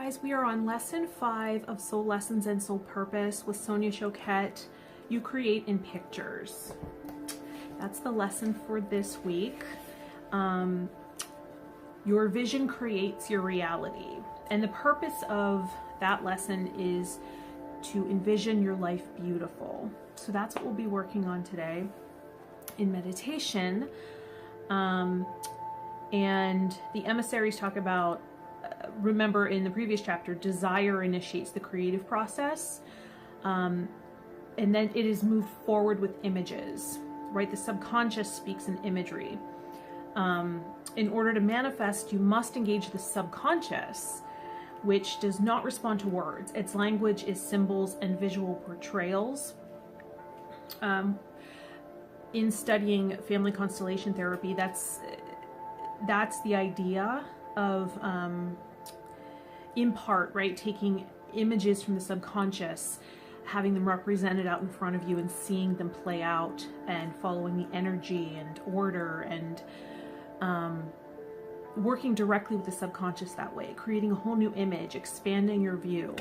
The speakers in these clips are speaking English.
guys, we are on lesson 5 of Soul Lessons and Soul Purpose with Sonia Choquette. You create in pictures. That's the lesson for this week. Your vision creates your reality. And the purpose of that lesson is to envision your life beautiful. So that's what we'll be working on today in meditation. And the emissaries talk about, remember in the previous chapter, desire initiates the creative process. And then it is moved forward with images, right? The subconscious speaks in imagery. In order to manifest, you must engage the subconscious, which does not respond to words. Its language is symbols and visual portrayals. In studying family constellation therapy, that's the idea of, in part, right, taking images from the subconscious, having them represented out in front of you and seeing them play out and following the energy and order and working directly with the subconscious that way, creating a whole new image, expanding your view.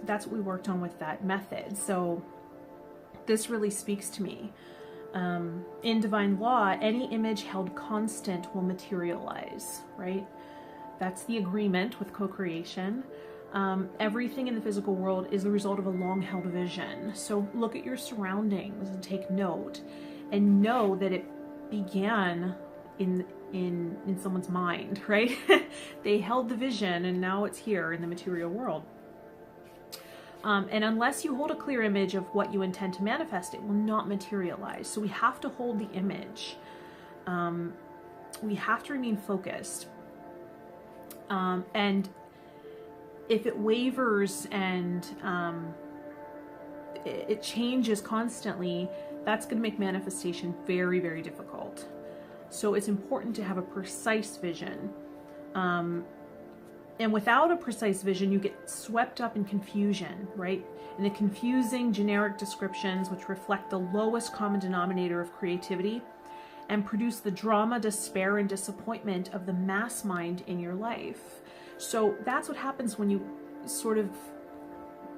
That's what we worked on with that method. So this really speaks to me. In divine law, any image held constant will materialize, right? That's the agreement with co-creation. Everything in the physical world is the result of a long-held vision. So look at your surroundings and take note, and know that it began in someone's mind, right? They held the vision, and now it's here in the material world. And unless you hold a clear image of what you intend to manifest, it will not materialize. So we have to hold the image. We have to remain focused. And if it wavers and it changes constantly, that's going to make manifestation very, very difficult. So it's important to have a precise vision. And without a precise vision, you get swept up in confusion, right? In the confusing generic descriptions, which reflect the lowest common denominator of creativity and produce the drama, despair, and disappointment of the mass mind in your life. So that's what happens when you sort of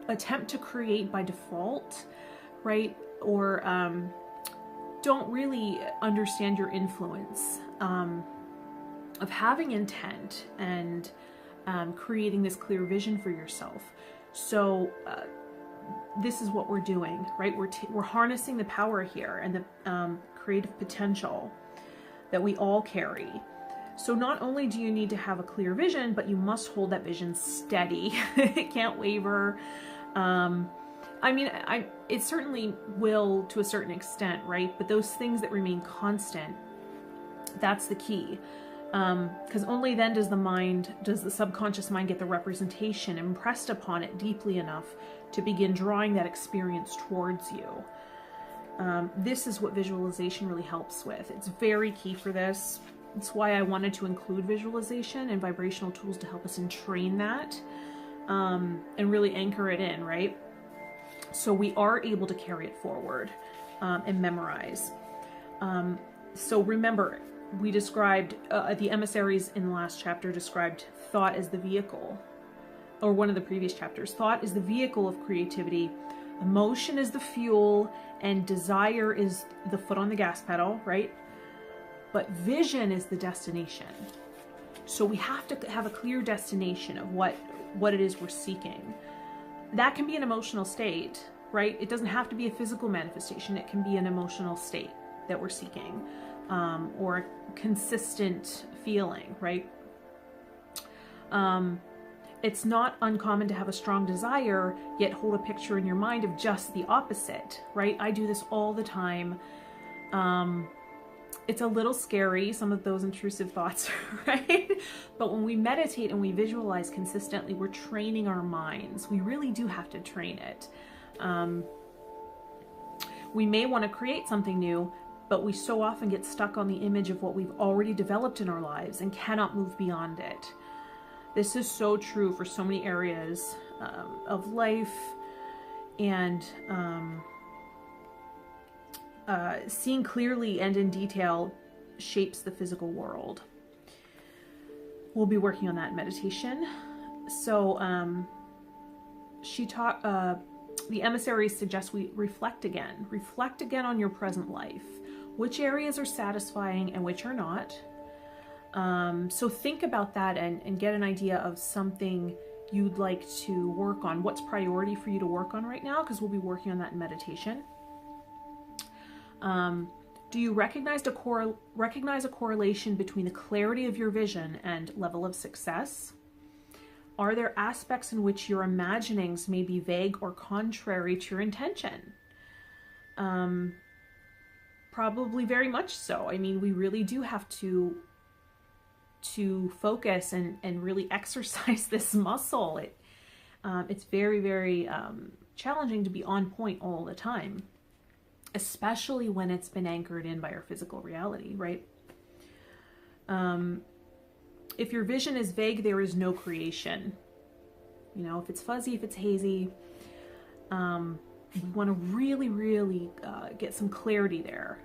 attempt to create by default, right? Or don't really understand your influence of having intent and creating this clear vision for yourself. So this is what we're doing, right? We're harnessing the power here and the creative potential that we all carry. So not only do you need to have a clear vision, but you must hold that vision steady. It can't waver. I mean, it certainly will to a certain extent, right? But those things that remain constant, that's the key. Because only then does the subconscious mind get the representation impressed upon it deeply enough to begin drawing that experience towards you. This is what visualization really helps with. It's very key for this. It's why I wanted to include visualization and vibrational tools to help us entrain that and really anchor it in, right? So we are able to carry it forward and memorize. So remember, we described, the emissaries in the last chapter described thought as the vehicle, or one of the previous chapters. Thought is the vehicle of creativity, emotion is the fuel, and desire is the foot on the gas pedal, right? But vision is the destination. So we have to have a clear destination of what it is we're seeking. That can be an emotional state, right? It doesn't have to be a physical manifestation. It can be an emotional state that we're seeking. Or a consistent feeling, right? It's not uncommon to have a strong desire, yet hold a picture in your mind of just the opposite, right? I do this all the time. It's a little scary, some of those intrusive thoughts, right? But when we meditate and we visualize consistently, we're training our minds. We really do have to train it. We may want to create something new, but we so often get stuck on the image of what we've already developed in our lives and cannot move beyond it. This is so true for so many areas of life, and seeing clearly and in detail shapes the physical world. we'll be working on that in meditation. So the emissaries suggest we reflect again on your present life. Which areas are satisfying and which are not. So think about that and get an idea of something you'd like to work on. What's priority for you to work on right now? Because we'll be working on that in meditation. Do you recognize a correlation between the clarity of your vision and level of success? Are there aspects in which your imaginings may be vague or contrary to your intention? Probably very much so. I mean, we really do have to focus and really exercise this muscle. It's very, very challenging to be on point all the time, especially when it's been anchored in by our physical reality, right? If your vision is vague, there is no creation. You know, if it's fuzzy, if it's hazy, we want to really, really get some clarity there.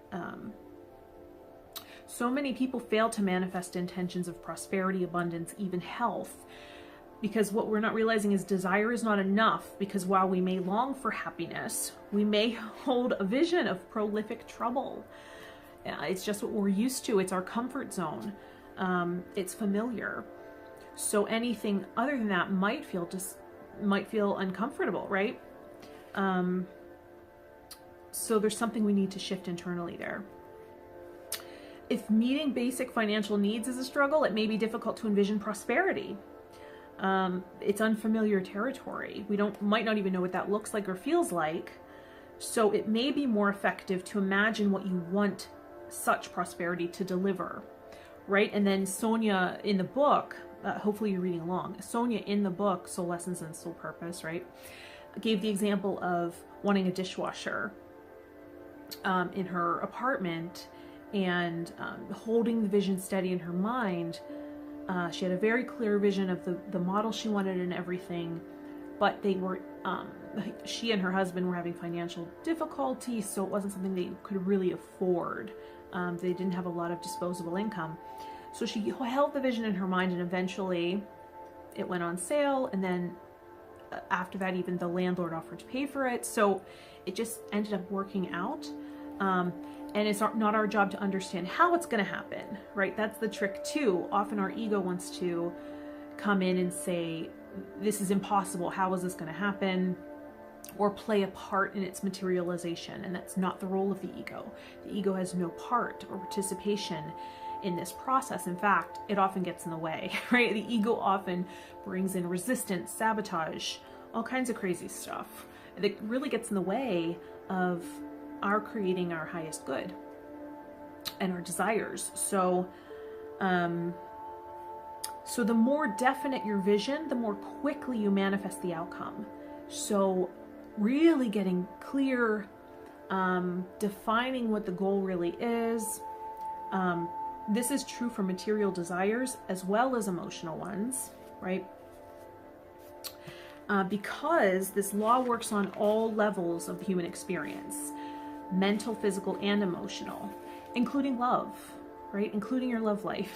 So many people fail to manifest intentions of prosperity, abundance, even health, because what we're not realizing is desire is not enough, because while we may long for happiness, we may hold a vision of prolific trouble. It's just what we're used to. It's our comfort zone. It's familiar. So anything other than that might feel uncomfortable, right? So there's something we need to shift internally there. If meeting basic financial needs is a struggle, it may be difficult to envision prosperity. It's unfamiliar territory. We might not even know what that looks like or feels like. So it may be more effective to imagine what you want such prosperity to deliver, right? And then Sonia in the book, hopefully you're reading along, Sonia in the book, Soul Lessons and Soul Purpose, right, gave the example of wanting a dishwasher in her apartment, and holding the vision steady in her mind. She had a very clear vision of the model she wanted and everything, but they were, she and her husband were having financial difficulty, so it wasn't something they could really afford. They didn't have a lot of disposable income. So she held the vision in her mind, and eventually it went on sale, and then after that even the landlord offered to pay for it. So it just ended up working out. And it's not our job to understand how it's going to happen, right? That's the trick too. Often our ego wants to come in and say, this is impossible. How is this going to happen? Or play a part in its materialization. And that's not the role of the ego. The ego has no part or participation in this process. In fact, it often gets in the way, right? The ego often brings in resistance, sabotage, all kinds of crazy stuff that really gets in the way of our creating our highest good and our desires. So so the more definite your vision, the more quickly you manifest the outcome. So really getting clear, defining what the goal really is. This is true for material desires as well as emotional ones, right? Because this law works on all levels of the human experience, mental, physical, and emotional, including love, right? Including your love life.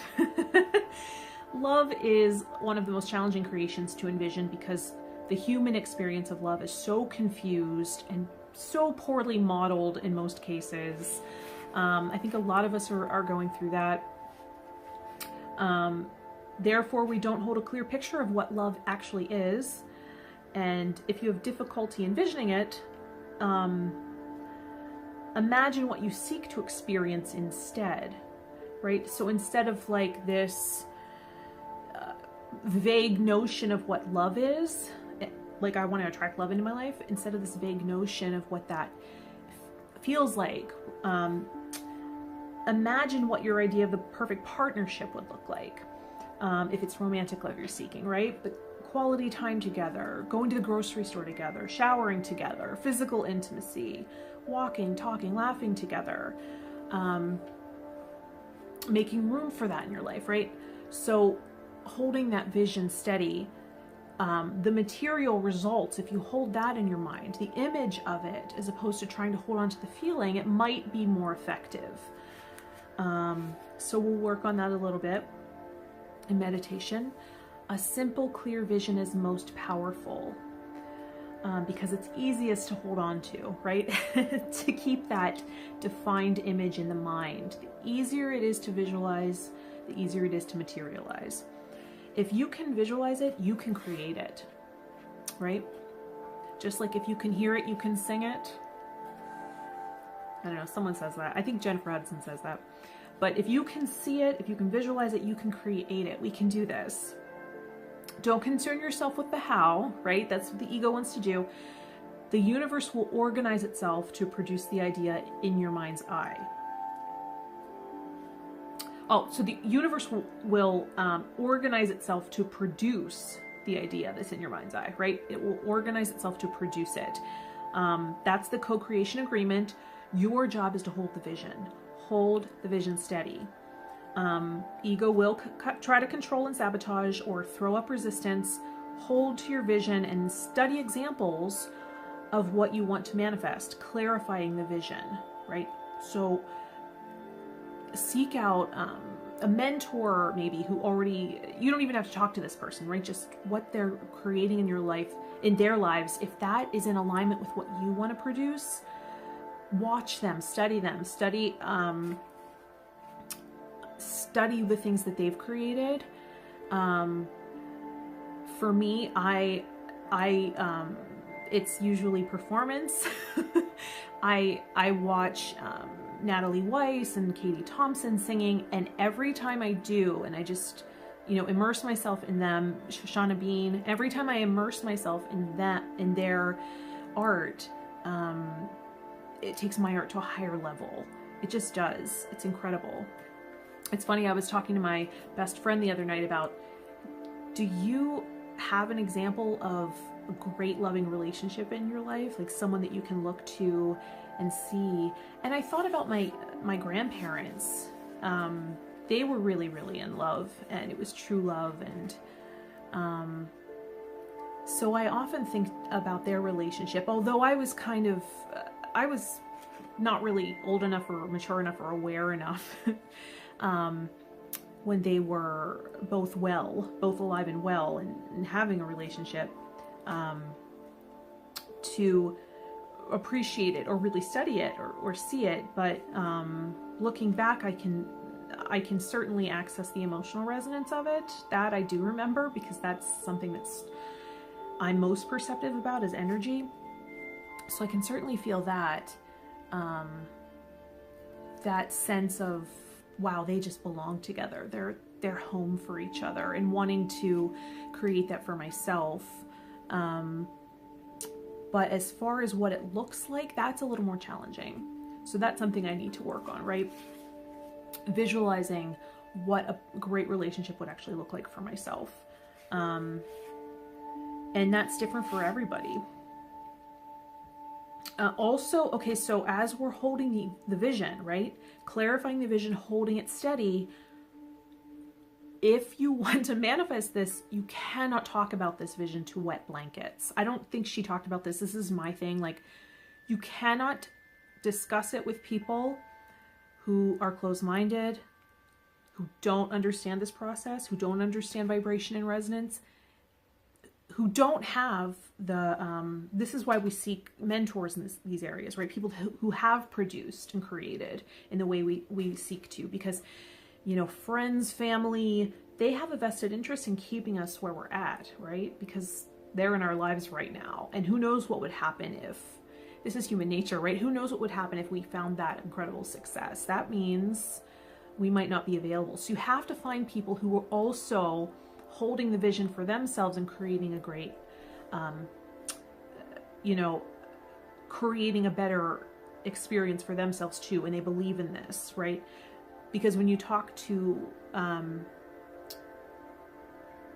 Love is one of the most challenging creations to envision because the human experience of love is so confused and so poorly modeled in most cases. I think a lot of us are going through that. Therefore, we don't hold a clear picture of what love actually is. And if you have difficulty envisioning it, imagine what you seek to experience instead, right? So instead of like this vague notion of what love is, like I want to attract love into my life, instead of this vague notion of what that feels like, imagine what your idea of the perfect partnership would look like. If it's romantic love you're seeking, right? But quality time together, going to the grocery store together, showering together, physical intimacy, walking, talking, laughing together, making room for that in your life, right? So holding that vision steady, the material results, if you hold that in your mind, the image of it, as opposed to trying to hold on to the feeling, it might be more effective. So we'll work on that a little bit. in meditation, a simple, clear vision is most powerful because it's easiest to hold on to, right? To keep that defined image in the mind. The easier it is to visualize, the easier it is to materialize. If you can visualize it, you can create it, right? Just like if you can hear it, you can sing it. I don't know, someone says that. I think Jennifer Hudson says that. But if you can see it, if you can visualize it, you can create it. We can do this. Don't concern yourself with the how, right? That's what the ego wants to do. The universe will organize itself to produce the idea in your mind's eye. Oh, so the universe will organize itself to produce the idea that's in your mind's eye, right? It will organize itself to produce it. That's the co-creation agreement. Your job is to hold the vision. Hold the vision steady. Ego will try to control and sabotage or throw up resistance. Hold to your vision and study examples of what you want to manifest, clarifying the vision, right? So seek out a mentor maybe who already, you don't even have to talk to this person, right? Just what they're creating in your life, in their lives. If that is in alignment with what you want to produce, watch them, study the things that they've created. For me, it's usually performance. I watch Natalie Weiss and Katie Thompson singing, and every time I do, and I just, immerse myself in them, Shoshana Bean, every time I immerse myself in their art, it takes my art to a higher level. It just does. It's incredible. It's funny, I was talking to my best friend the other night about, do you have an example of a great loving relationship in your life? Like someone that you can look to and see. And I thought about my grandparents. They were really, really in love, and it was true love. And so I often think about their relationship, although I was I was not really old enough or mature enough or aware enough when they were both alive and well, and having a relationship, to appreciate it or really study it or see it. But looking back, I can certainly access the emotional resonance of it. That I do remember, because that's something I'm most perceptive about, is energy. So I can certainly feel that, that sense of, wow, they just belong together. They're home for each other, and wanting to create that for myself. But as far as what it looks like, that's a little more challenging. So that's something I need to work on, right? Visualizing what a great relationship would actually look like for myself. And that's different for everybody. Also, okay, so as we're holding the vision, right? Clarifying the vision, holding it steady. If you want to manifest this, you cannot talk about this vision to wet blankets. I don't think she talked about this. This is my thing. Like, you cannot discuss it with people who are closed-minded, who don't understand this process, who don't understand vibration and resonance, who don't have the, this is why we seek mentors in these areas, right? People who have produced and created in the way we seek to, because, friends, family, they have a vested interest in keeping us where we're at, right? Because they're in our lives right now. And who knows what would happen if, this is human nature, right? Who knows what would happen if we found that incredible success? That means we might not be available. So you have to find people who are also holding the vision for themselves and creating a great, creating a better experience for themselves too. And they believe in this, right? Because when you talk to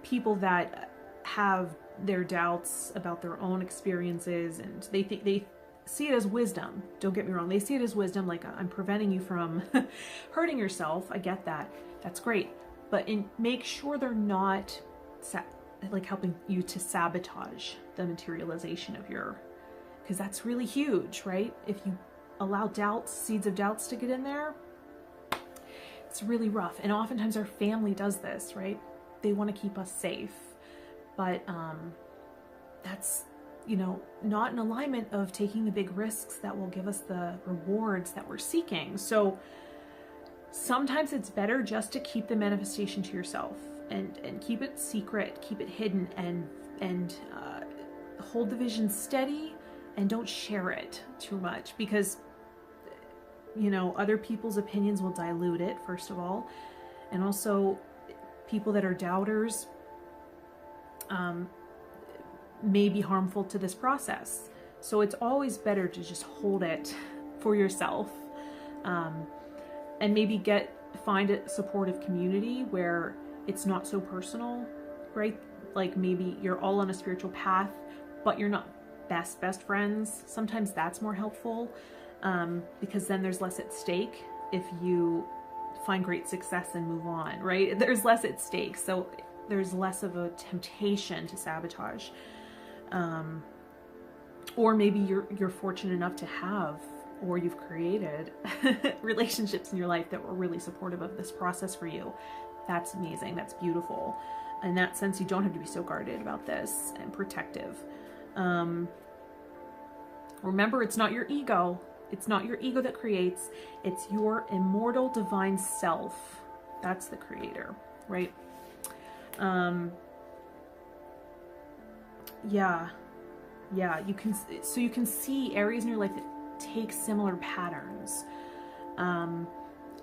people that have their doubts about their own experiences, and they see it as wisdom. Don't get me wrong. They see it as wisdom, like, I'm preventing you from hurting yourself. I get that. That's great. But make sure they're not helping you to sabotage the materialization of because that's really huge, right? If you allow seeds of doubts to get in there, it's really rough. And oftentimes our family does this, right? they want to keep us safe. But that's, you know, not in alignment of taking the big risks that will give us the rewards that we're seeking. So sometimes it's better just to keep the manifestation to yourself and keep it secret, keep it hidden, and hold the vision steady, and don't share it too much, because, you know, other people's opinions will dilute it, first of all. And also people that are doubters may be harmful to this process. So it's always better to just hold it for yourself, and maybe find a supportive community where it's not so personal, right? Like maybe you're all on a spiritual path, but you're not best friends. Sometimes that's more helpful, because then there's less at stake if you find great success and move on, right? There's less at stake, so there's less of a temptation to sabotage. Or maybe you're fortunate enough to have, or you've created relationships in your life that were really supportive of this process for you. That's amazing. That's beautiful. In that sense, you don't have to be so guarded about this and protective. Remember, it's not your ego. It's not your ego that creates. It's your immortal divine self. That's the creator, right? Yeah, you can see areas in your life that take similar patterns.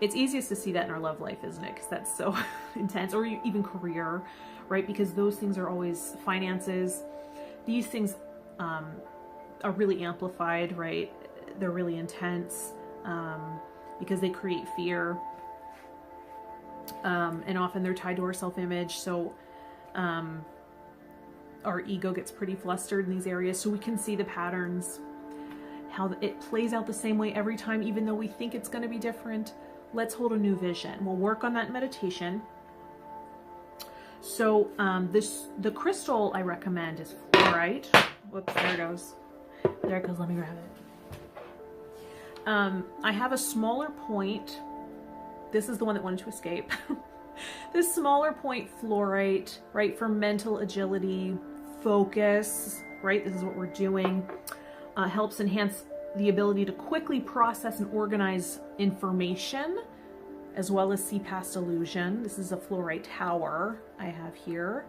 It's easiest to see that in our love life, isn't it? Because that's so intense. Or even career, right? Because those things are always finances. These things are really amplified, right? They're really intense because they create fear. And often they're tied to our self-image. So our ego gets pretty flustered in these areas. So we can see the patterns, how it plays out the same way every time, even though we think it's going to be different. Let's hold a new vision. We'll work on that in meditation. So the crystal I recommend is fluorite. Whoops, there it goes. There it goes. Let me grab it. I have a smaller point. This is the one that wanted to escape. This smaller point fluorite, right, for mental agility, focus, right? This is what we're doing. Helps enhance the ability to quickly process and organize information, as well as see past illusion. This is a fluorite tower I have here.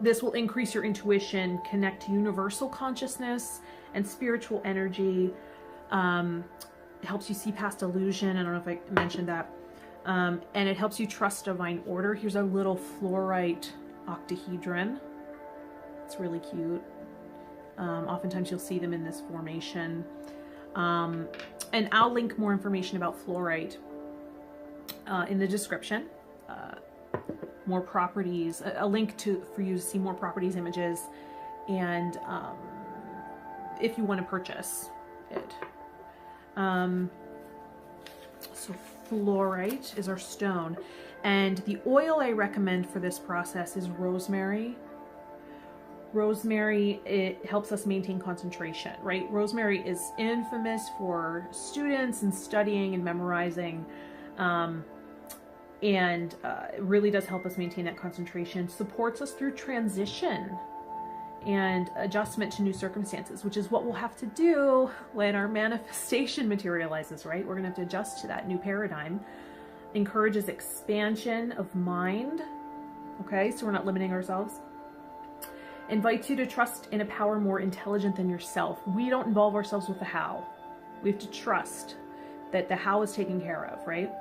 This will increase your intuition, connect to universal consciousness and spiritual energy. It helps you see past illusion. I don't know if I mentioned that. And it helps you trust divine order. Here's a little fluorite octahedron. It's really cute. Oftentimes you'll see them in this formation. And I'll link more information about fluorite in the description. More properties, a link for you to see more properties, images, and if you want to purchase it. So fluorite is our stone, and the oil I recommend for this process is rosemary. Rosemary, it helps us maintain concentration, right? Rosemary is infamous for students and studying and memorizing, and it really does help us maintain that concentration. Supports us through transition and adjustment to new circumstances, which is what we'll have to do when our manifestation materializes, right? We're gonna have to adjust to that new paradigm. Encourages expansion of mind, okay? So we're not limiting ourselves. Invites you to trust in a power more intelligent than yourself. We don't involve ourselves with the how. We have to trust that the how is taken care of, right?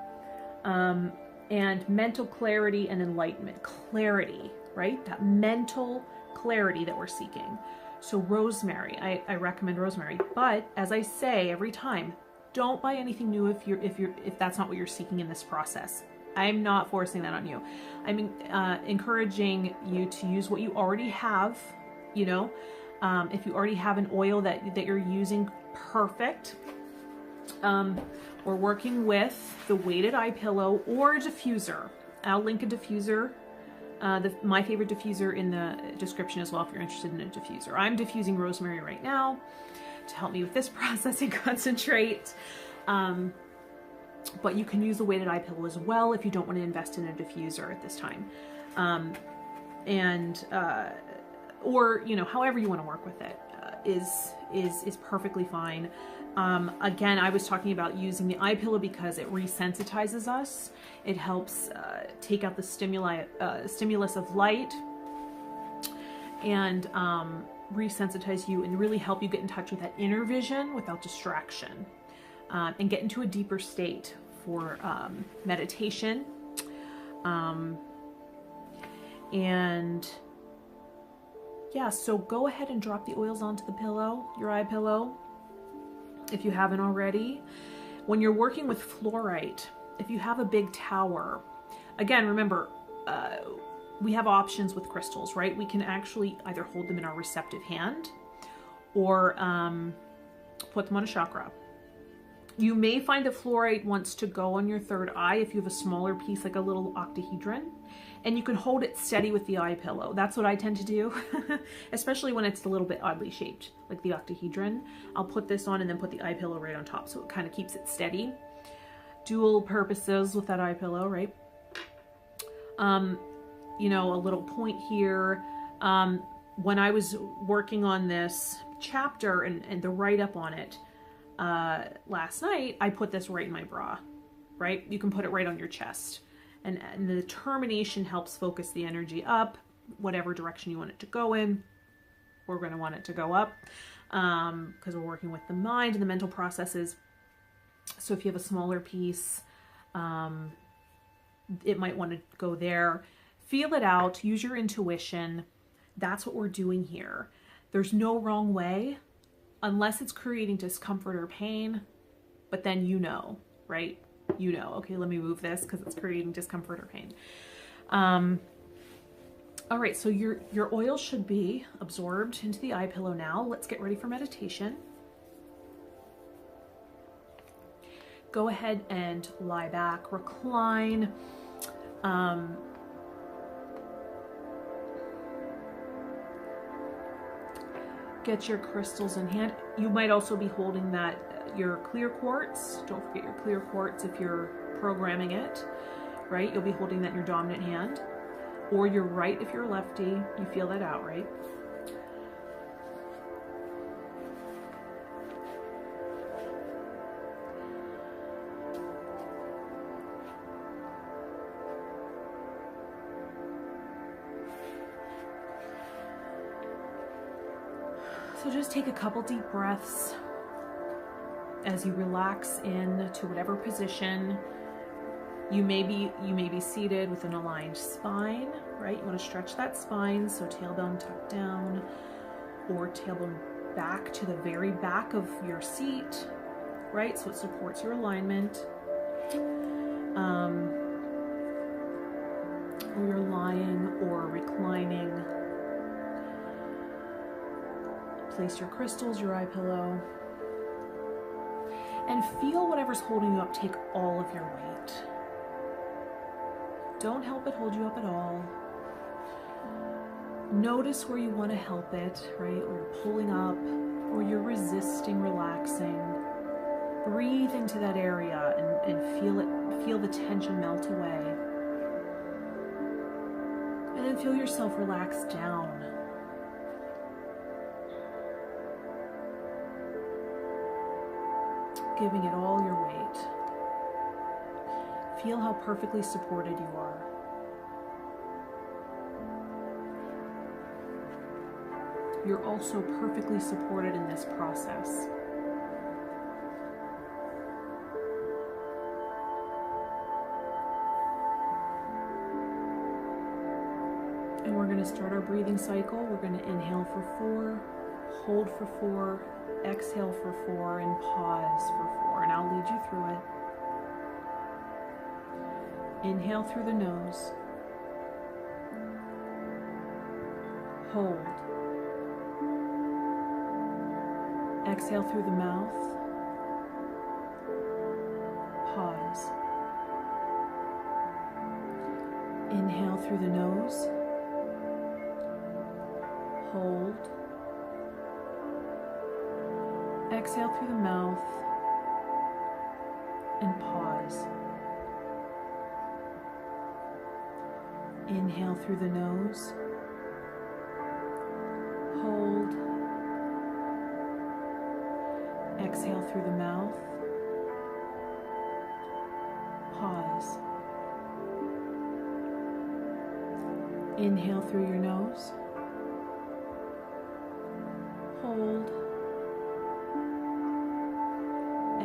And mental clarity and enlightenment. Clarity, right? That mental clarity that we're seeking. So rosemary, I recommend rosemary. But as I say every time, don't buy anything new if that's not what you're seeking in this process. I'm not forcing that on you. I'm encouraging you to use what you already have. You know, if you already have an oil that you're using, perfect. We're working with the weighted eye pillow or a diffuser. I'll link a diffuser, my favorite diffuser, in the description as well if you're interested in a diffuser. I'm diffusing rosemary right now to help me with this process and concentrate. but you can use a weighted eye pillow as well if you don't want to invest in a diffuser at this time. Or, you know, however you want to work with it is perfectly fine. Again, I was talking about using the eye pillow because it resensitizes us. It helps take out the stimulus of light and resensitize you and really help you get in touch with that inner vision without distraction, and get into a deeper state for meditation. And yeah, so go ahead and drop the oils onto the pillow, your eye pillow, if you haven't already. When you're working with fluorite, if you have a big tower, again, remember, we have options with crystals, right? We can actually either hold them in our receptive hand or put them on a chakra. You may find that fluorite wants to go on your third eye if you have a smaller piece, like a little octahedron, and you can hold it steady with the eye pillow. That's what I tend to do, especially when it's a little bit oddly shaped, like the octahedron. I'll put this on and then put the eye pillow right on top, so it kind of keeps it steady. Dual purposes with that eye pillow, right? You know, a little point here. When I was working on this chapter and the write-up on it last night, I put this right in my bra, right? You can put it right on your chest. And the termination helps focus the energy up, whatever direction you want it to go in. We're going to want it to go up because we're working with the mind and the mental processes. So if you have a smaller piece, it might want to go there. Feel it out. Use your intuition. That's what we're doing here. There's no wrong way unless it's creating discomfort or pain, but then you know, right? You know, okay, let me move this because it's creating discomfort or pain. All right, so your oil should be absorbed into the eye pillow now. Let's get ready for meditation. Go ahead and lie back, recline. Get your crystals in hand. You might also be holding that your clear quartz. Don't forget your clear quartz if you're programming it, right? You'll be holding that in your dominant hand, or your right if you're a lefty. You feel that out, right? So just take a couple deep breaths as you relax into whatever position. You may be seated with an aligned spine, right? You want to stretch that spine, so tailbone tucked down, or tailbone back to the very back of your seat, right? So it supports your alignment. Or you're lying or reclining. Place your crystals, your eye pillow, and feel whatever's holding you up take all of your weight. Don't help it hold you up at all. Notice where you want to help it, right? Or you're pulling up, or you're resisting, relaxing. Breathe into that area and feel the tension melt away. And then feel yourself relax down. Giving it all your weight. Feel how perfectly supported you are. You're also perfectly supported in this process. And we're going to start our breathing cycle. We're going to inhale for 4, hold for 4, exhale for 4, and pause for 4, and I'll lead you through it. Inhale through the nose. Hold. Exhale through the mouth. Pause. Inhale through the nose. Hold. Exhale through the mouth and pause. Inhale through the nose. Hold. Exhale through the mouth. Pause. Inhale through your nose. Hold.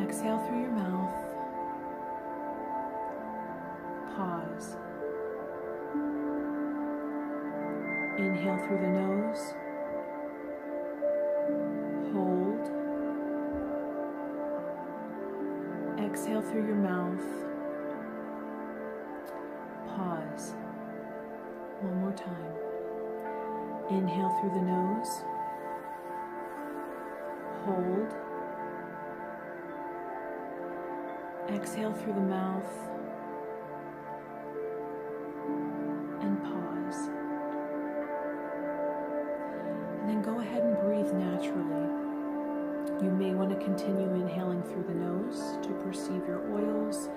Exhale through your mouth. Pause. Inhale through the nose. Hold. Exhale through your mouth. Pause. One more time. Inhale through the nose. Hold. Exhale through the mouth. And pause. And then go ahead and breathe naturally. You may want to continue inhaling through the nose to perceive your oils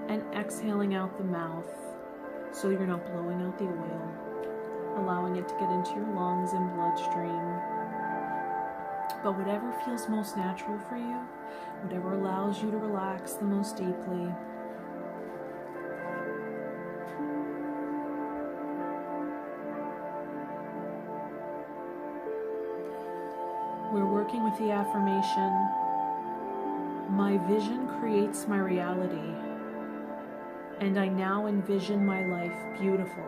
and exhaling out the mouth so you're not blowing out the oil, allowing it to get into your lungs and bloodstream. But whatever feels most natural for you, whatever allows you to relax the most deeply. We're working with the affirmation, my vision creates my reality, and I now envision my life beautiful.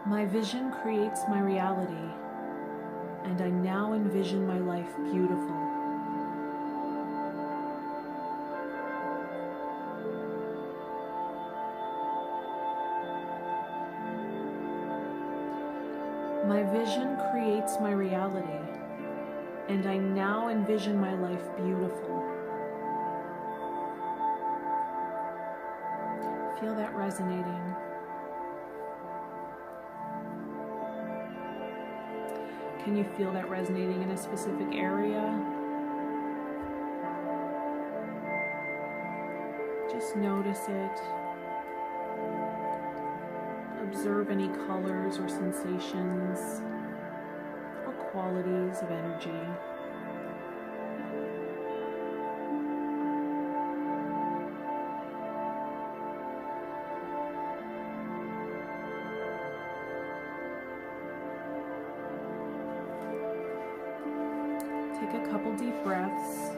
My vision creates my reality, and I now envision my life beautiful. My vision creates my reality, and I now envision my life beautiful. Feel that resonating. Can you feel that resonating in a specific area? Just notice it. Observe any colors or sensations or qualities of energy. Take a couple deep breaths.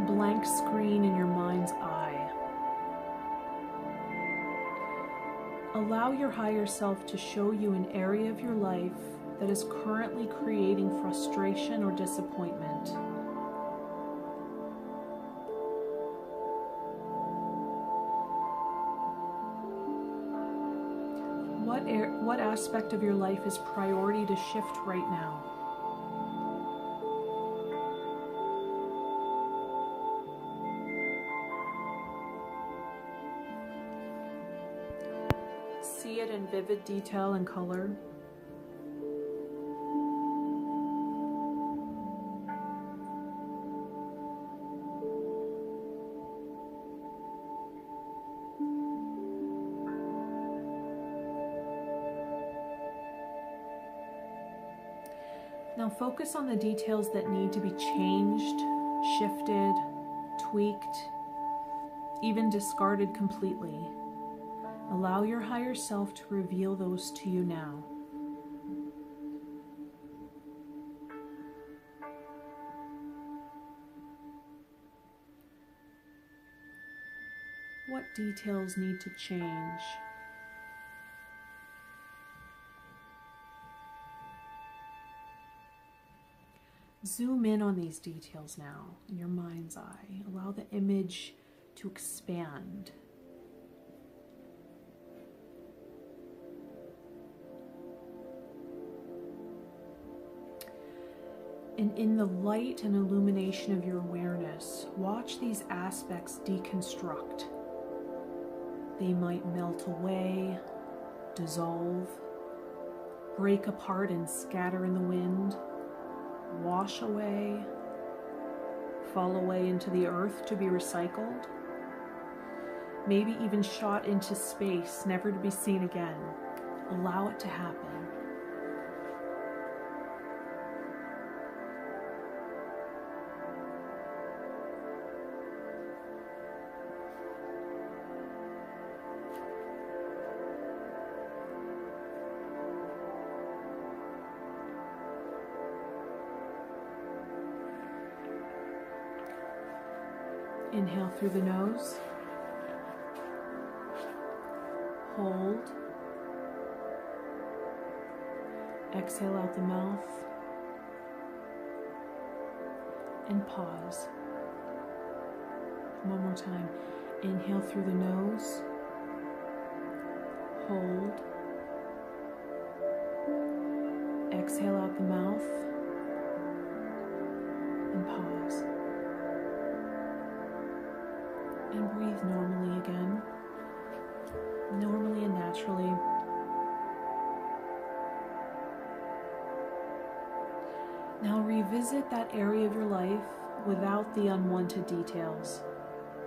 Blank screen in your mind's eye. Allow your higher self to show you an area of your life that is currently creating frustration or disappointment. What aspect of your life is priority to shift right now? See it in vivid detail and color. Now focus on the details that need to be changed, shifted, tweaked, even discarded completely. Allow your higher self to reveal those to you now. What details need to change? Zoom in on these details now in your mind's eye. Allow the image to expand. And in the light and illumination of your awareness, watch these aspects deconstruct. They might melt away, dissolve, break apart and scatter in the wind, wash away, fall away into the earth to be recycled, maybe even shot into space, never to be seen again. Allow it to happen. Inhale through the nose. Hold. Exhale out the mouth. And pause. One more time. Inhale through the nose. Hold. Exhale out the mouth. And pause. And breathe normally again. Normally and naturally. Now revisit that area of your life without the unwanted details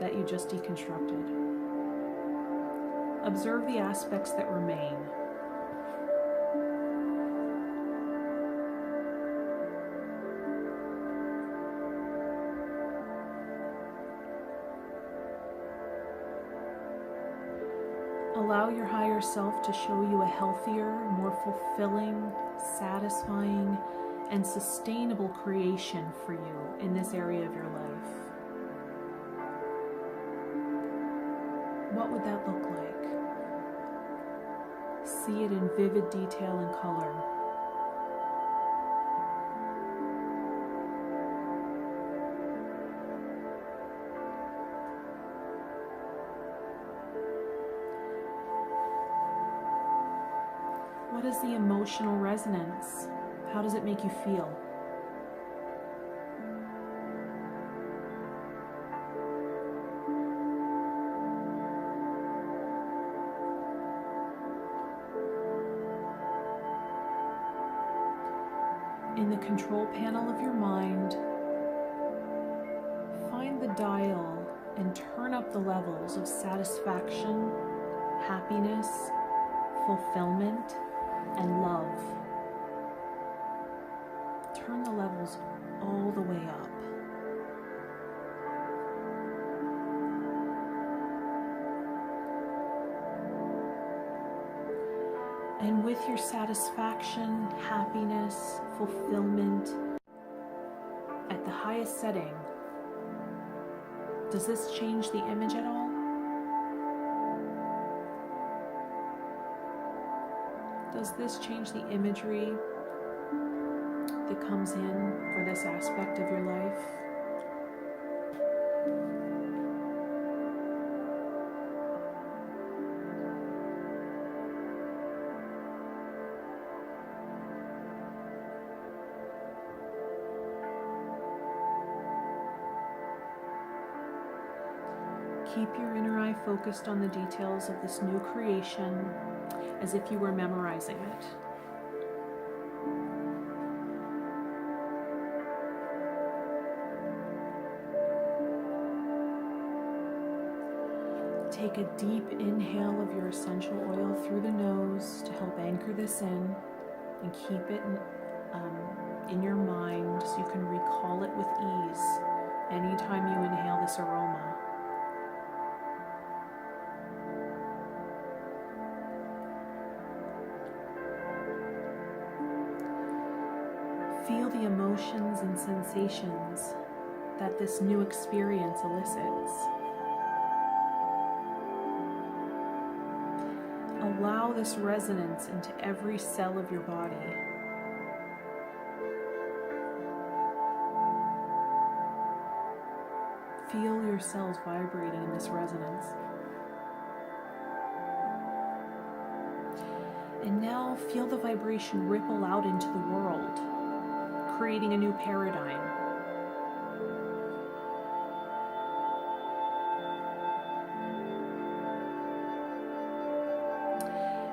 that you just deconstructed. Observe the aspects that remain. Allow your higher self to show you a healthier, more fulfilling, satisfying, and sustainable creation for you in this area of your life. What would that look like? See it in vivid detail and color. What is the emotional resonance? How does it make you feel? In the control panel of your mind, find the dial and turn up the levels of satisfaction, happiness, fulfillment, and love. Turn the levels all the way up. And with your satisfaction, happiness, fulfillment at the highest setting, does this change the image at all? Does this change the imagery that comes in for this aspect of your life? Keep your inner eye focused on the details of this new creation as if you were memorizing it. Take a deep inhale of your essential oil through the nose to help anchor this in and keep it in your mind so you can recall it with ease anytime you inhale this aroma. Feel the emotions and sensations that this new experience elicits. Allow this resonance into every cell of your body. Feel your cells vibrating in this resonance. And now feel the vibration ripple out into the world, creating a new paradigm.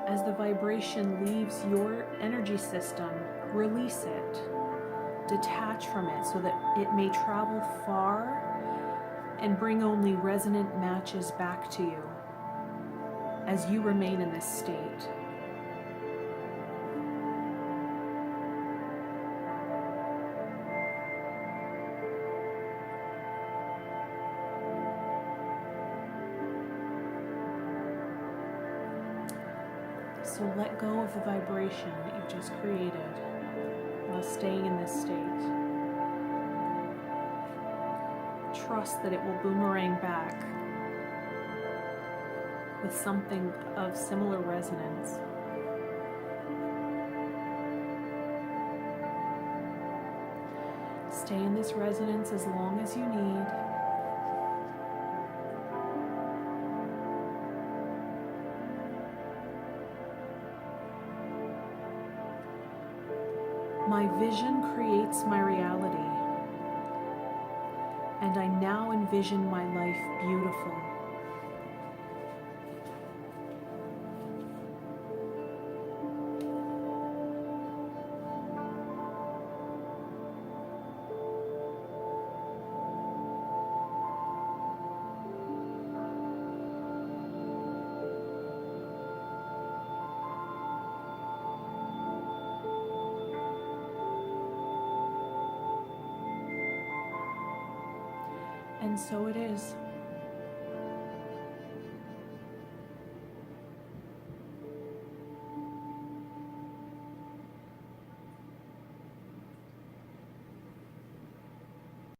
As the vibration leaves your energy system, release it, detach from it so that it may travel far and bring only resonant matches back to you as you remain in this state. So let go of the vibration that you've just created while staying in this state. Trust that it will boomerang back with something of similar resonance. Stay in this resonance as long as you need. My vision creates my reality, and I now envision my life beautiful. And so it is.